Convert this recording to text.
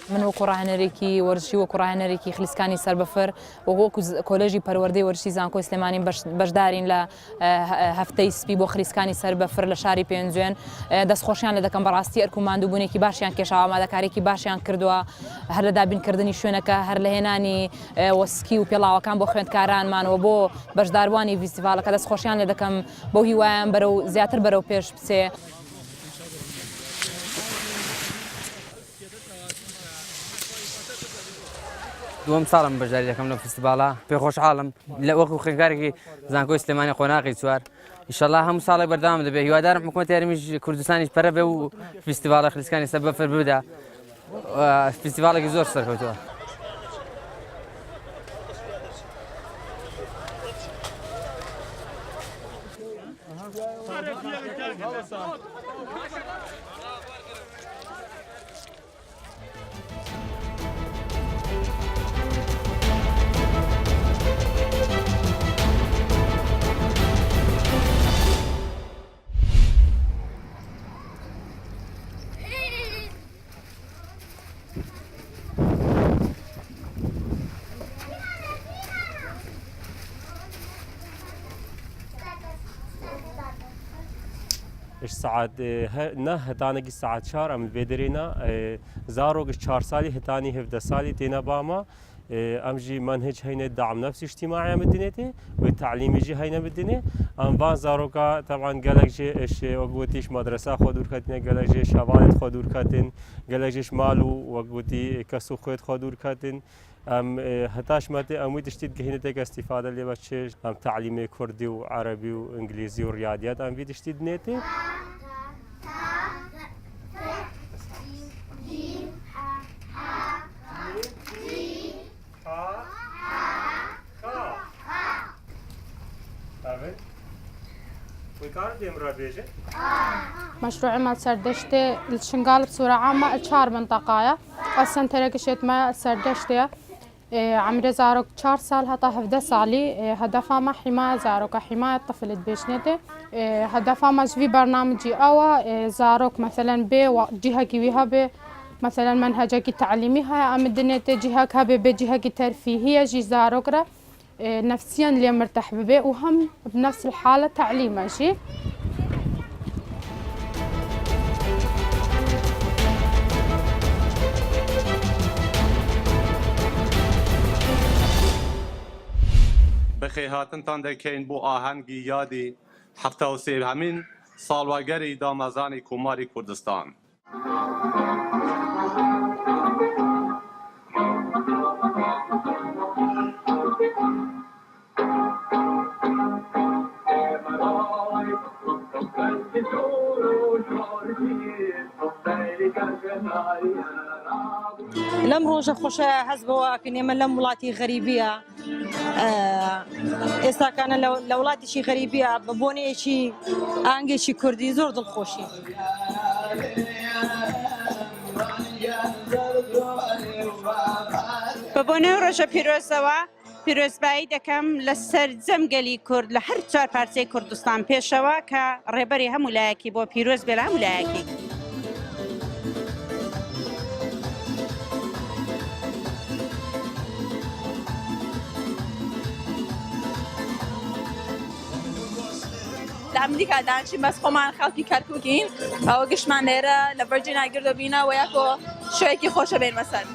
من وەکو ڕاهێنەرێکی وەرزشی وەکو ڕاهێنەرێکی خلیسکانی سەربەفر وەکو کۆلێژی پەروەردەی وەرزشی زانکۆی سلێمانی بەشدارین لە هەفتەی سپی بۆ خلیسکانی سەربەفر لە شاری پێنجوێن دەستخۆشیان لە دەکەم بەڕاستی ئەرک و ماندووبوونێکی باشیان کێشاوە ئامادەکاریێکی باشیان کردووە هەر لە دابینکردنی شوێنەکە هەر لە هێنانی وەسکی و پێڵاوەکان بۆ خوێندکارانمانەوە بۆ بەشداربوانی فیستیڤالەکە دەستخۆشیان لێ دەکەم بەو هیوایان بەرەو زیاتر بەرەو پێش بچێ. دوم ساڵم بەشداری دەکەم لە فستیڤالە پێخۆشحاڵم لە وەکو خوێندکارێکی زانکۆی سلێمانی قۆناغی چوار ئینشەڵڵا هەموو ساڵێک بەردەوام دەبێت هیوادارم حکوومەتی یاریمیش کوردستانیش پەرە بێ و فستیڤالە خلیسکانی سەربەفر ببدا فستیڤالێکی زۆر سەرکەوتووە. ساعت نه هتانگی ساعت 4 ام بدرینا زاروگش 4 سالی هتانی 17 سالی تینا باما امجي منهج هينا دعم نفسي اجتماعي مدينتي والتعليمي جي هينا مدينه ام فان زاروكا طبعا قالك جي ايش وقوتيش مدرسه خدور كاتين قالك جي شواهد خدور كاتين قالك جي مالو وقوتي كسو خد خدور كاتين ام هتاش متى امي تشتيت هنا استفاده اللي بتشي ام تعليمي كردي وعربي وانجليزي ورياضيات ام في تشتيت نيتي مشروع ما سردشتي الشنقال بصورة عامة 4 منطقة السنترة كشيت ما سردشتي عمري زاروك 4 سال هتا 11 سالي هدفها ما حماية زاروك حماية الطفل بيشنتي هدفها ما في برنامجي أو زاروك مثلا بي جهة كيويها بي مثلا منهجك تعليمي هاي أم الدنيا جهة بجهة ترفيهية جي زاروك نفسيا اللي مرتاح به وهم بنفس الحالة تعليمه شي بخي هاتن تان دكين بو آهنگی یادی 73 همین سالوگری دامزانی کماری کردستان. لم روجا خوش حزبوا كني من لم ولاتي غريبية إذا كان لو ولاتي شي غريبية ببوني شي أنجي شي كردي زور دل خوشي ببوني روجا بيروسوا پیرۆزبایی دەکەم لەسەر جەمگەلی کورد لە هەر 4 پارچەی کوردستان پێشەوە کە ڕێبەری هەموو لایەکی بۆ پیرۆز بێ لە هەموو لایەکی. لە ئەمریکا دانیشتین بەس خۆمان خەڵکی کەرکووکین ئەوە گشتمان لێرە لە ڤەرجینیا گردوبینە و یەکۆ شوێکی خۆشە بێنمە سەر.